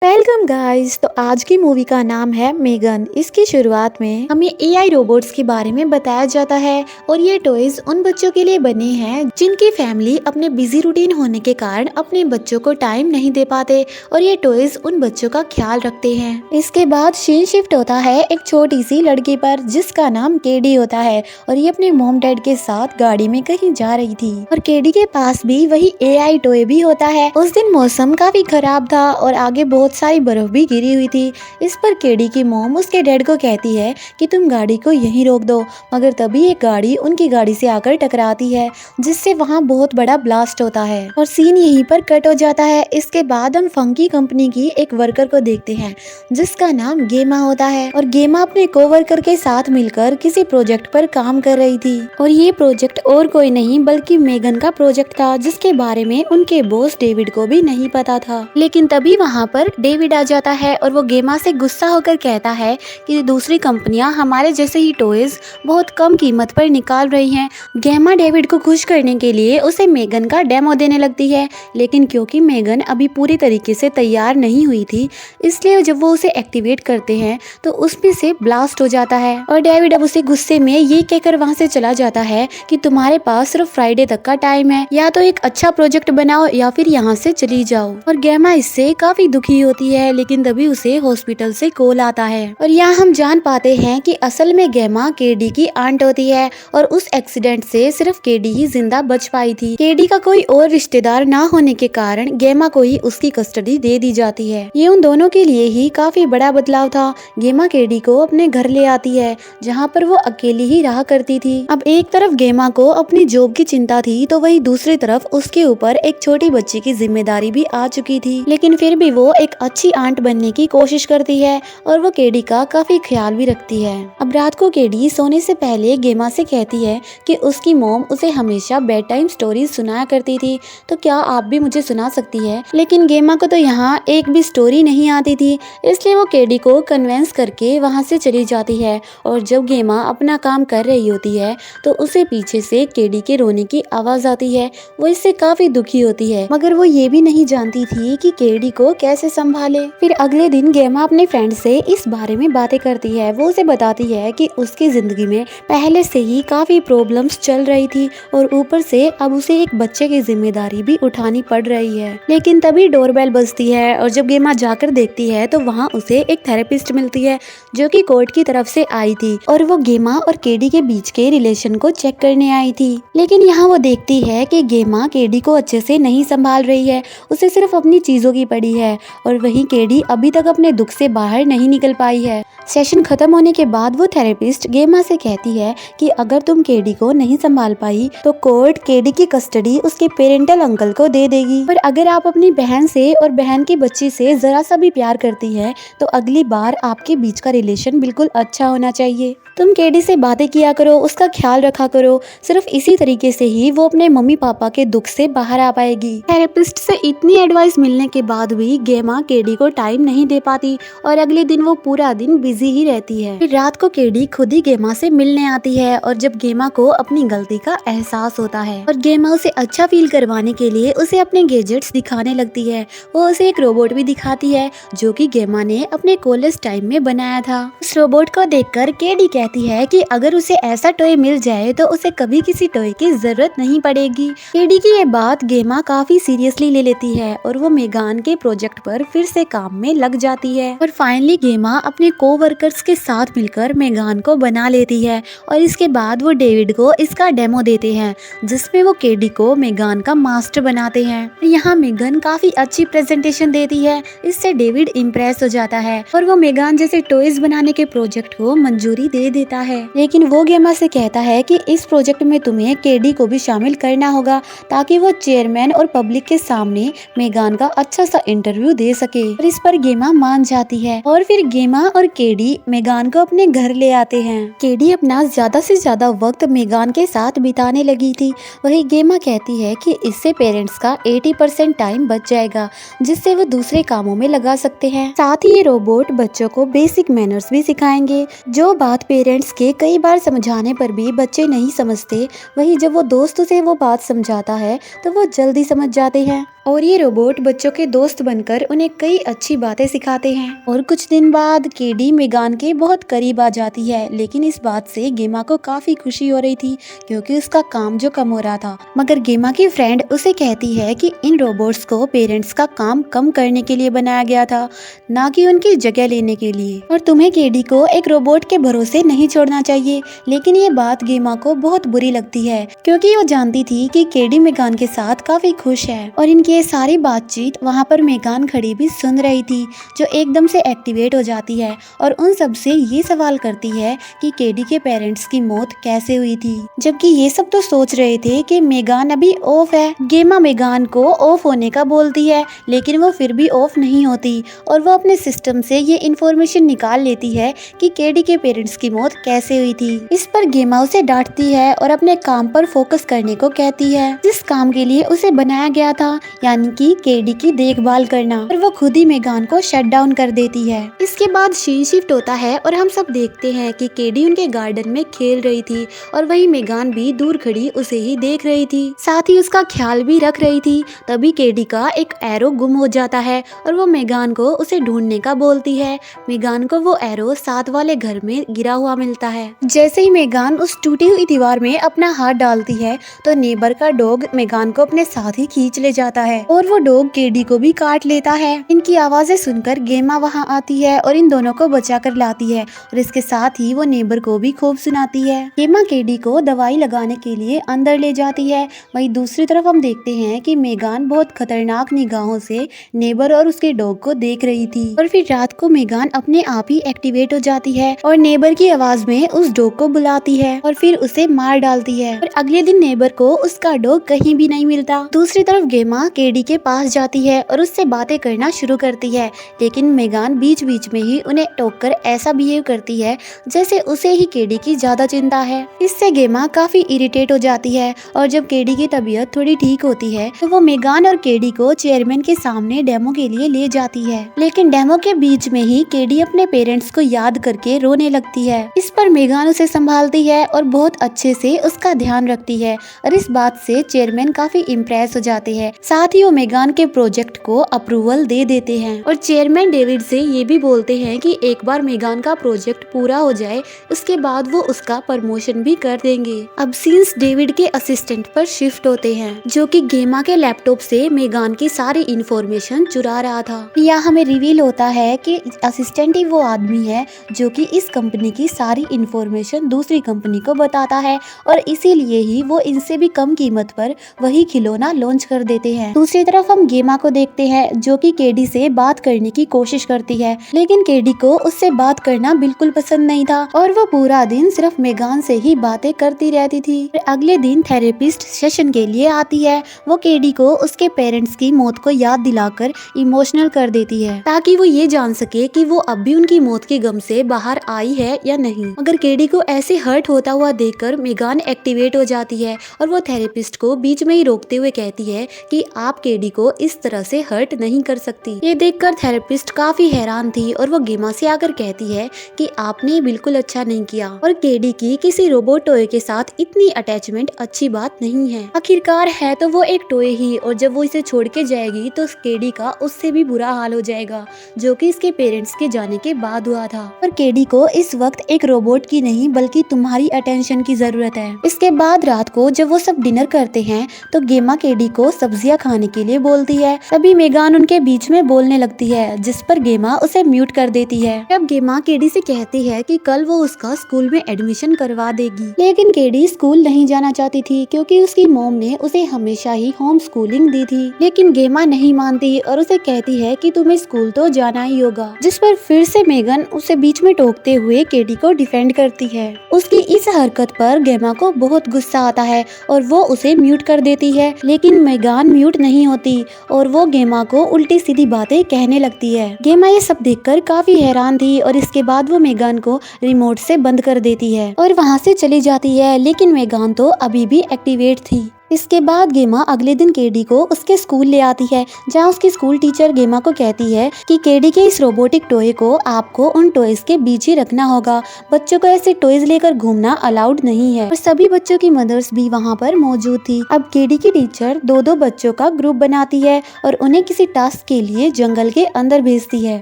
Welcome guys. तो आज की मूवी का नाम है मेगन। इसकी शुरुआत में हमें एआई रोबोट्स के बारे में बताया जाता है और ये टॉयज उन बच्चों के लिए बने हैं जिनकी फैमिली अपने बिजी रूटीन होने के कारण अपने बच्चों को टाइम नहीं दे पाते और ये टॉयज उन बच्चों का ख्याल रखते हैं। इसके बाद सीन शिफ्ट होता है एक छोटी सी लड़की पर जिसका नाम केडी होता है और ये अपने मॉम डैड के साथ गाड़ी में कहीं जा रही थी और केडी के पास भी वही एआई टॉय भी होता है। उस दिन मौसम काफी खराब था और आगे बहुत सारी बर्फ भी गिरी हुई थी। इस पर केडी की मॉम उसके डैड को कहती है कि तुम गाड़ी को यहीं रोक दो, मगर तभी एक गाड़ी उनकी गाड़ी से आकर टकराती है जिससे वहां बहुत बड़ा ब्लास्ट होता है और सीन यहीं पर कट हो जाता है। इसके बाद हम फंकी कंपनी की एक वर्कर को देखते हैं जिसका नाम गेमा होता है और गेमा अपने कोवर्कर के साथ मिलकर किसी प्रोजेक्ट पर काम कर रही थी और ये प्रोजेक्ट और कोई नहीं बल्कि मेगन का प्रोजेक्ट था जिसके बारे में उनके बॉस डेविड को भी नहीं पता था। लेकिन तभी वहाँ पर डेविड आ जाता है और वो गेमा से गुस्सा होकर कहता है कि दूसरी कंपनियां हमारे जैसे ही टॉयज बहुत कम कीमत पर निकाल रही हैं। गेमा डेविड को खुश करने के लिए उसे मेगन का डेमो देने लगती है, लेकिन क्योंकि मेगन अभी पूरी तरीके से तैयार नहीं हुई थी इसलिए जब वो उसे एक्टिवेट करते हैं तो उसमें से ब्लास्ट हो जाता है और डेविड अब उसे गुस्से में ये कहकर वहाँ से चला जाता है कि तुम्हारे पास सिर्फ फ्राइडे तक का टाइम है, या तो एक अच्छा प्रोजेक्ट बनाओ या फिर यहाँ से चली जाओ। और गेमा इससे काफी दुखी होती है, लेकिन तभी उसे हॉस्पिटल से कॉल आता है और यहाँ हम जान पाते हैं कि असल में गेमा केडी की आंट होती है और उस एक्सीडेंट से सिर्फ केडी ही जिंदा बच पाई थी। केडी का कोई और रिश्तेदार ना होने के कारण गेमा को ही उसकी कस्टडी दे दी जाती है। ये उन दोनों के लिए ही काफी बड़ा बदलाव था। गेमा केडी को अपने घर ले आती है जहाँ पर वो अकेली ही रहा करती थी। अब एक तरफ गेमा को अपनी जॉब की चिंता थी तो वही दूसरी तरफ उसके ऊपर एक छोटी बच्ची की जिम्मेदारी भी आ चुकी थी, लेकिन फिर भी वो एक अच्छी आंट बनने की कोशिश करती है और वो केडी का काफी ख्याल भी रखती है। अब रात को केडी सोने से पहले गेमा से कहती है कि उसकी मॉम उसे हमेशा बेड टाइम स्टोरीज सुनाया करती थी, तो क्या आप भी मुझे सुना सकती है। लेकिन गेमा को तो यहाँ एक भी स्टोरी नहीं आती थी, इसलिए वो केडी को कन्वेंस करके वहाँ से चली जाती है और जब गेमा अपना काम कर रही होती है तो उसे पीछे से केडी के रोने की आवाज आती है। वो इससे काफी दुखी होती है, मगर वो ये भी नहीं जानती थी कि केडी को कैसे संभाले। फिर अगले दिन गेमा अपने फ्रेंड से इस बारे में बातें करती है। वो उसे बताती है कि उसकी जिंदगी में पहले से ही काफी प्रॉब्लम्स चल रही थी और ऊपर से अब उसे एक बच्चे की जिम्मेदारी भी उठानी पड़ रही है। लेकिन तभी डोरबेल बजती है और जब गेमा जाकर देखती है तो वहाँ उसे एक थेरेपिस्ट मिलती है जो कि कोर्ट की तरफ से आई थी और वो गेमा और केडी के बीच के रिलेशन को चेक करने आई थी। लेकिन यहाँ वो देखती है कि गेमा केडी को अच्छे से नहीं संभाल रही है, उसे सिर्फ अपनी चीजों की पड़ी है और वहीं केडी अभी तक अपने दुख से बाहर नहीं निकल पाई है। सेशन खत्म होने के बाद वो थेरेपिस्ट गेमा से कहती है कि अगर तुम केडी को नहीं संभाल पाई तो कोर्ट केडी की कस्टडी उसके पेरेंटल अंकल को दे देगी, पर अगर आप अपनी बहन से और बहन की बच्ची से जरा सा भी प्यार करती है तो अगली बार आपके बीच का रिलेशन बिल्कुल अच्छा होना चाहिए। तुम केडी से बातें किया करो, उसका ख्याल रखा करो, सिर्फ इसी तरीके से ही वो अपने मम्मी पापा के दुख से बाहर आ पाएगी। थेरेपिस्ट से इतनी एडवाइस मिलने के बाद भी गेमा केडी को टाइम नहीं दे पाती और अगले दिन वो पूरा दिन बिजी ही रहती है। फिर रात को केडी खुद ही गेमा से मिलने आती है और जब गेमा को अपनी गलती का एहसास होता है और गेमा उसे अच्छा फील करवाने के लिए उसे अपने गैजेट्स दिखाने लगती है। वो उसे एक रोबोट भी दिखाती है जो कि गेमा ने अपने कॉलेज टाइम में बनाया था। उस रोबोट को देखकर केडी कहती है कि अगर उसे ऐसा टॉय मिल जाए तो उसे कभी किसी टॉय की जरूरत नहीं पड़ेगी। केडी की ये बात गेमा काफी सीरियसली ले लेती है और वो मेगान के प्रोजेक्ट पर फिर से काम में लग जाती है और फाइनली गेमा अपने कोवर्कर्स के साथ मिलकर मेगान को बना लेती है और इसके बाद वो डेविड को इसका डेमो देते हैं जिसमें वो केडी को मेगान का मास्टर बनाते हैं। यहाँ मेगन काफी अच्छी प्रेजेंटेशन देती है, इससे डेविड इम्प्रेस हो जाता है और वो मेगान जैसे टॉयज बनाने के प्रोजेक्ट को मंजूरी दे देता है। लेकिन वो गेमा से कहता है कि इस प्रोजेक्ट में तुम्हें केडी को भी शामिल करना होगा ताकि वो चेयरमैन और पब्लिक के सामने मेगान का अच्छा सा इंटरव्यू दे सके और इस पर गेमा मान जाती है और फिर गेमा और केडी मेगान को अपने घर ले आते हैं। केडी अपना ज्यादा से ज्यादा वक्त मेगान के साथ बिताने लगी थी। वही गेमा कहती है कि इससे पेरेंट्स का 80% टाइम बच जाएगा जिससे वो दूसरे कामों में लगा सकते हैं। साथ ही ये रोबोट बच्चों को बेसिक मैनर्स भी सिखाएंगे, जो बात पेरेंट्स के कई बार समझाने पर भी बच्चे नहीं समझते, वही जब वो दोस्तों से वो बात समझाता है तो वो जल्दी समझ जाते हैं। और ये रोबोट बच्चों के दोस्त बनकर उन्हें कई अच्छी बातें सिखाते हैं। और कुछ दिन बाद केडी मेगान के बहुत करीब आ जाती है, लेकिन इस बात से गेमा को काफी खुशी हो रही थी क्योंकि उसका काम जो कम हो रहा था। मगर गेमा की फ्रेंड उसे कहती है कि इन रोबोट्स को पेरेंट्स का काम कम करने के लिए बनाया गया था, ना कि उनकी जगह लेने के लिए, और तुम्हें केडी को एक रोबोट के भरोसे नहीं छोड़ना चाहिए। लेकिन ये बात गेमा को बहुत बुरी लगती है क्योंकि वो जानती थी कि केडी मेगान के साथ काफी खुश है। और इनकी ये सारी बातचीत वहाँ पर मेगान खड़ी भी सुन रही थी, जो एकदम से एक्टिवेट हो जाती है और उन सब से ये सवाल करती है कि केडी के पेरेंट्स की मौत कैसे हुई थी। जबकि ये सब तो सोच रहे थे कि मेगान अभी ऑफ है। गेमा मेगान को ऑफ होने का बोलती है, लेकिन वो फिर भी ऑफ नहीं होती और वो अपने सिस्टम से ये इंफॉर्मेशन निकाल लेती है कि केडी के पेरेंट्स की मौत कैसे हुई थी। इस पर गेमा उसे डांटती है और अपने काम पर फोकस करने को कहती है, जिस काम के लिए उसे बनाया गया था, यानी कि केडी की देखभाल करना। और वो खुद ही मेगान को शट डाउन कर देती है। इसके बाद सीन शिफ्ट होता है और हम सब देखते हैं कि केडी उनके गार्डन में खेल रही थी और वही मेगान भी दूर खड़ी उसे ही देख रही थी, साथ ही उसका ख्याल भी रख रही थी। तभी केडी का एक एरो गुम हो जाता है और वो मेगान को उसे ढूंढने का बोलती है। मेगान को वो एरो साथ वाले घर में गिरा हुआ मिलता है। जैसे ही मेगान उस टूटी हुई दीवार में अपना हाथ डालती है तो नेबर का डॉग मेगान को अपने साथ ही खींच ले जाता है और वो डॉग केडी को भी काट लेता है। इनकी आवाजें सुनकर गेमा वहाँ आती है और इन दोनों को बचा कर लाती है और इसके साथ ही वो नेबर को भी खूब सुनाती है। गेमा केडी को दवाई लगाने के लिए अंदर ले जाती है। वहीं दूसरी तरफ हम देखते हैं कि मेगान बहुत खतरनाक निगाहों से नेबर और उसके डॉग को देख रही थी। और फिर रात को मेगान अपने आप ही एक्टिवेट हो जाती है और नेबर की आवाज में उस डॉग को बुलाती है और फिर उसे मार डालती है। और अगले दिन नेबर को उसका डॉग कहीं भी नहीं मिलता। दूसरी तरफ गेमा केडी के पास जाती है और उससे बातें करना शुरू करती है, लेकिन मेगान बीच बीच में ही उन्हें टोककर ऐसा बिहेव करती है जैसे उसे ही केडी की ज्यादा चिंता है। इससे गेमा काफी इरिटेट हो जाती है और जब केडी की तबीयत थोड़ी ठीक होती है तो वो मेगान और केडी को चेयरमैन के सामने डेमो के लिए ले जाती है। लेकिन डेमो के बीच में ही केडी अपने पेरेंट्स को याद करके रोने लगती है। इस पर मेगान उसे संभालती है और बहुत अच्छे से उसका ध्यान रखती है और इस बात से चेयरमैन काफी इम्प्रेस हो जाते हैं। साथ ही वो मेगान के प्रोजेक्ट को अप्रूवल दे देते हैं और चेयरमैन डेविड से ये भी बोलते हैं कि एक बार मेगान का प्रोजेक्ट पूरा हो जाए उसके बाद वो उसका प्रमोशन भी कर देंगे। अब सीन्स डेविड के असिस्टेंट पर शिफ्ट होते हैं, जो कि गेमा के लैपटॉप से मेगान की सारी इंफॉर्मेशन चुरा रहा था। यहाँ हमें रिवील होता है कि असिस्टेंट ही वो आदमी है जो कि इस कंपनी की सारी इंफॉर्मेशन दूसरी कंपनी को बताता है और इसीलिए ही वो इनसे भी कम कीमत पर वही खिलौना लॉन्च कर देते हैं। दूसरी तरफ हम गेमा को देखते हैं जो कि केडी से बात करने की कोशिश करती है, लेकिन केडी को उससे बात करना बिल्कुल पसंद नहीं था और वो पूरा दिन सिर्फ मेगान से ही बातें करती रहती थी। अगले दिन थेरेपिस्ट सेशन के लिए आती है। वो केडी को उसके पेरेंट्स की मौत को याद दिलाकर इमोशनल कर देती है ताकि वो ये जान सके कि वो अब भी उनकी मौत के गम से बाहर आई है या नहीं। मगर केडी को ऐसे हर्ट होता हुआ देखकर मेगान एक्टिवेट हो जाती है और वो थेरेपिस्ट को बीच में ही रोकते हुए कहती है कि आप केडी को इस तरह से हर्ट नहीं कर सकती। ये देखकर थेरेपिस्ट काफी हैरान थी और वो गेमा से आकर कहती है कि आपने बिल्कुल अच्छा नहीं किया और केडी की किसी रोबोट टॉय के साथ इतनी अटैचमेंट अच्छी बात नहीं है। आखिरकार है तो वो एक टॉय ही और जब वो इसे छोड़ के जाएगी तो केडी का उससे भी बुरा हाल हो जाएगा, जो कि इसके पेरेंट्स के जाने के बाद हुआ था। और केडी को इस वक्त एक रोबोट की नहीं बल्कि तुम्हारी अटेंशन की जरूरत है। इसके बाद रात को जब वो सब डिनर करते हैं तो गेमा केडी को सब्जियां खाने के लिए बोलती है। तभी मेगान उनके बीच में बोलने लगती है, जिस पर गेमा उसे म्यूट कर देती है। तब गेमा केडी से कहती है कि कल वो उसका स्कूल में एडमिशन करवा देगी, लेकिन केडी स्कूल नहीं जाना चाहती थी क्योंकि उसकी मॉम ने उसे हमेशा ही होम स्कूलिंग दी थी। लेकिन गेमा नहीं मानती और उसे कहती है कि तुम्हें स्कूल तो जाना ही होगा, जिस पर फिर से मेगन उसे बीच में टोकते हुए केडी को डिफेंड करती है। उसकी इस हरकत पर गेमा को बहुत गुस्सा आता है और वो उसे म्यूट कर देती है, लेकिन मेगान म्यूट नहीं होती और वो गेमा को उल्टी सीधी बातें कहने लगती है। गेमा ये सब देखकर काफी हैरान थी और इसके बाद वो मेगान को रिमोट से बंद कर देती है और वहाँ से चली जाती है, लेकिन मेगान तो अभी भी एक्टिवेट थी। इसके बाद गेमा अगले दिन केडी को उसके स्कूल ले आती है, जहाँ उसकी स्कूल टीचर गेमा को कहती है कि केडी के इस रोबोटिक टॉय को आपको उन टॉयज के बीच ही रखना होगा। बच्चों को ऐसे टॉयज लेकर घूमना अलाउड नहीं है। और सभी बच्चों की मदर्स भी वहाँ पर मौजूद थी। अब केडी की टीचर दो बच्चों का ग्रुप बनाती है और उन्हें किसी टास्क के लिए जंगल के अंदर भेजती है।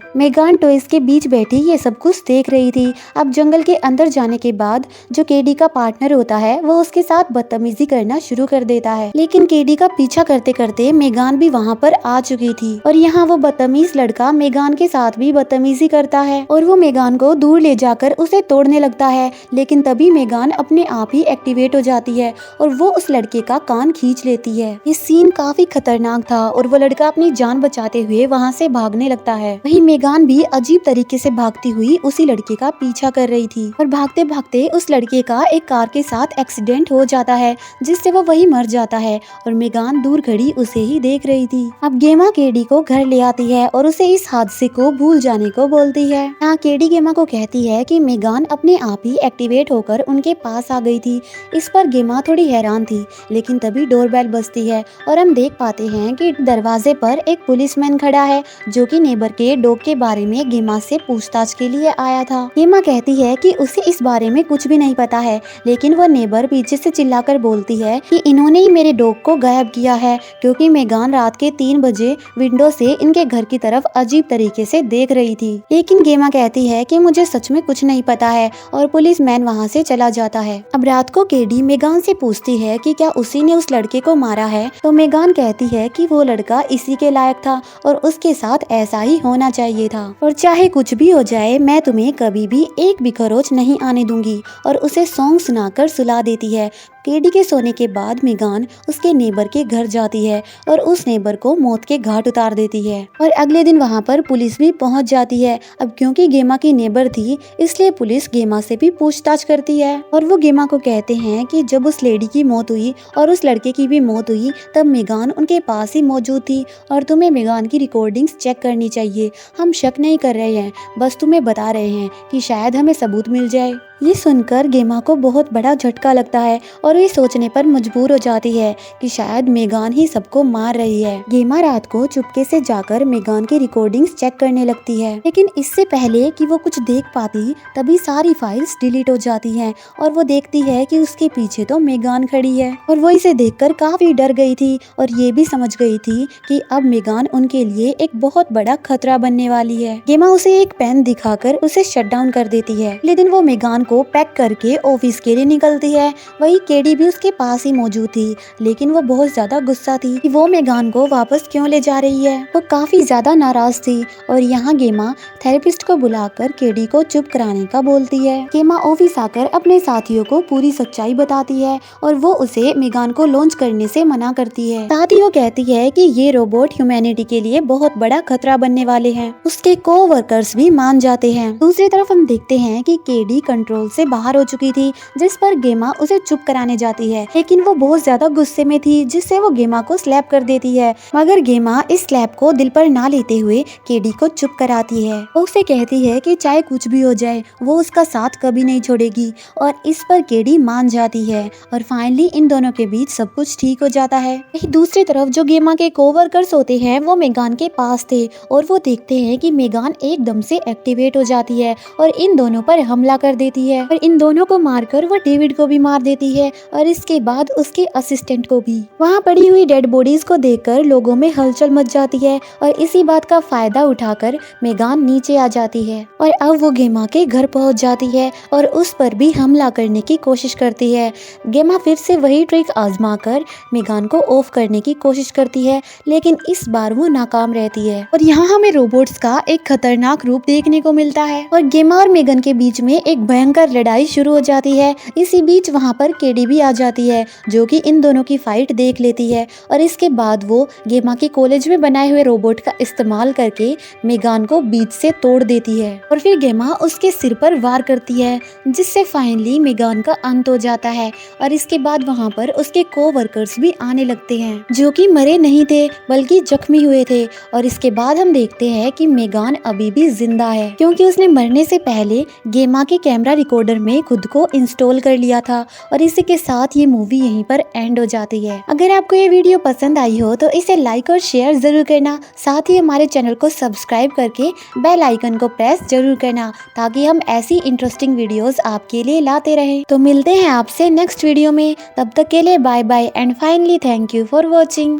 मेगान टॉयज के बीच बैठी ये सब कुछ देख रही थी। अब जंगल के अंदर जाने के बाद जो केडी का पार्टनर होता है वो उसके साथ बदतमीजी करना शुरू कर देता है, लेकिन केडी का पीछा करते करते मेगान भी वहाँ पर आ चुकी थी और यहाँ वो बदतमीज लड़का मेगान के साथ भी बदतमीजी करता है और वो मेगान को दूर ले जाकर उसे तोड़ने लगता है। लेकिन तभी मेगान अपने आप ही एक्टिवेट हो जाती है और वो उस लड़के का कान खींच लेती है। ये सीन काफी खतरनाक था और वो लड़का अपनी जान बचाते हुए वहाँ से भागने लगता है। वहीं मेगान भी अजीब तरीके से भागती हुई उसी लड़के का पीछा कर रही थी और भागते भागते उस लड़के का एक कार के साथ एक्सीडेंट हो जाता है, जिससे वो वही मर जाता है और मेगान दूर खड़ी उसे ही देख रही थी। अब गेमा केडी को घर ले आती है और उसे इस हादसे को भूल जाने को बोलती है। यहाँ केडी गेमा को कहती है कि मेगान अपने आप ही एक्टिवेट होकर उनके पास आ गई थी। इस पर गेमा थोड़ी हैरान थी, लेकिन तभी डोरबेल बजती है और हम देख पाते हैं कि दरवाजे पर एक पुलिसमैन खड़ा है जो कि नेबर के डॉग के बारे में गेमा से पूछताछ के लिए आया था। गेमा कहती है कि उसे इस बारे में कुछ भी नहीं पता है, लेकिन वह नेबर पीछे से चिल्लाकर बोलती है कि इन्होंने ही मेरे डॉग को गायब किया है, क्योंकि मेगान रात के 3 बजे विंडो से इनके घर की तरफ अजीब तरीके से देख रही थी। लेकिन गेमा कहती है कि मुझे सच में कुछ नहीं पता है और पुलिसमैन वहाँ से चला जाता है। अब रात को केडी मेगान से पूछती है कि क्या उसी ने उस लड़के को मारा है, तो मेगान कहती है कि वो लड़का इसी के लायक था और उसके साथ ऐसा ही होना चाहिए था और चाहे कुछ भी हो जाए मैं तुम्हें कभी भी एक भी खरोच नहीं आने दूंगी और उसे सॉन्ग सुनाकर सुला देती है। केडी के सोने के बाद मेगान उसके नेबर के घर जाती है और उस नेबर को मौत के घाट उतार देती है और अगले दिन वहां पर पुलिस भी पहुंच जाती है। अब क्योंकि गेमा की नेबर थी इसलिए पुलिस गेमा से भी पूछताछ करती है और वो गेमा को कहते हैं कि जब उस लेडी की मौत हुई और उस लड़के की भी मौत हुई तब मेगान उनके पास ही मौजूद थी और तुम्हें मेगान की रिकॉर्डिंग्स चेक करनी चाहिए। हम शक नहीं कर रहे हैं, बस तुम्हें बता रहे हैं कि शायद हमें सबूत मिल जाए। ये सुनकर गेमा को बहुत बड़ा झटका लगता है और ये सोचने पर मजबूर हो जाती है कि शायद मेगान ही सबको मार रही है। गेमा रात को चुपके से जाकर मेगान की रिकॉर्डिंग्स चेक करने लगती है, लेकिन इससे पहले कि वो कुछ देख पाती तभी सारी फाइल्स डिलीट हो जाती हैं और वो देखती है कि उसके पीछे तो मेगान खड़ी है और वो इसे देखकर काफी डर गई थी और ये भी समझ गई थी कि अब मेगान उनके लिए एक बहुत बड़ा खतरा बनने वाली है। गेमा उसे एक पेन दिखाकर उसे शट डाउन कर देती है, लेकिन वो मेगान को पैक करके ऑफिस के लिए निकलती है। वही केडी भी उसके पास ही मौजूद थी, लेकिन वो बहुत ज्यादा गुस्सा थी कि वो मेगान को वापस क्यों ले जा रही है। वो काफी ज्यादा नाराज थी और यहाँ गेमा थेरेपिस्ट को बुलाकर केडी को चुप कराने का बोलती है। गेमा ऑफिस आकर अपने साथियों को पूरी सच्चाई बताती है और वो उसे मेगान को लॉन्च करने से मना करती है। साथ ही वो कहती है कि ये रोबोट ह्यूमैनिटी के लिए बहुत बड़ा खतरा बनने वाले हैं। उसके को-वर्कर्स भी मान जाते हैं। दूसरी तरफ हम देखते हैं कि केडी कंट्रोल से बाहर हो चुकी थी, जिस पर गेमा उसे चुप कराने जाती है, लेकिन वो बहुत ज्यादा गुस्से में थी जिससे वो गेमा को स्लैप कर देती है। मगर गेमा इस स्लैप को दिल पर ना लेते हुए केडी को चुप कराती है। वो उसे कहती है कि चाहे कुछ भी हो जाए वो उसका साथ कभी नहीं छोड़ेगी और इस पर केडी मान जाती है और फाइनली इन दोनों के बीच सब कुछ ठीक हो जाता है। वहीं दूसरी तरफ जो गेमा के कोवर्कर्स होते हैं वो मेगान के पास थे और वो देखते हैं कि मेगान एकदम से एक्टिवेट हो जाती है और इन दोनों पर हमला कर देती है और इन दोनों को मारकर वो डेविड को भी मार देती है और इसके बाद उसके असिस्टेंट को भी। वहाँ पड़ी हुई डेड बॉडीज को देखकर लोगों में हलचल मच जाती है और इसी बात का फायदा उठाकर मेगान नीचे आ जाती है और अब वो गेमा के घर पहुँच जाती है और उस पर भी हमला करने की कोशिश करती है। गेमा फिर से वही ट्रिक आजमा कर मेगान को ऑफ करने की कोशिश करती है, लेकिन इस बार वो नाकाम रहती है और यहाँ हमें रोबोट्स का एक खतरनाक रूप देखने को मिलता है और गेमा और मेगन के बीच में एक भयंकर लड़ाई शुरू हो जाती है। इसी बीच वहाँ पर केडी भी आ जाती है जो कि इन दोनों की फाइट देख लेती है और इसके बाद वो गेमा के कॉलेज में बनाए हुए रोबोट का इस्तेमाल करके मेगान को बीच से तोड़ देती है और फिर गेमा उसके सिर पर वार करती है, जिससे फाइनली मेगान का अंत हो जाता है और इसके बाद वहाँ पर उसके को-वर्कर्स भी आने लगते हैं जो कि मरे नहीं थे बल्कि जख्मी हुए थे और इसके बाद हम देखते हैं कि मेगान अभी भी जिंदा है क्योंकि उसने मरने से पहले गेमा के कैमरा डिकोडर में खुद को इंस्टॉल कर लिया था। और इसी के साथ ये मूवी यहीं पर एंड हो जाती है। अगर आपको ये वीडियो पसंद आई हो तो इसे लाइक और शेयर जरूर करना, साथ ही हमारे चैनल को सब्सक्राइब करके बेल आइकन को प्रेस जरूर करना, ताकि हम ऐसी इंटरेस्टिंग वीडियोस आपके लिए लाते रहें। तो मिलते हैं आपसे नेक्स्ट वीडियो में, तब तक के लिए bye bye and finally thank you for watching.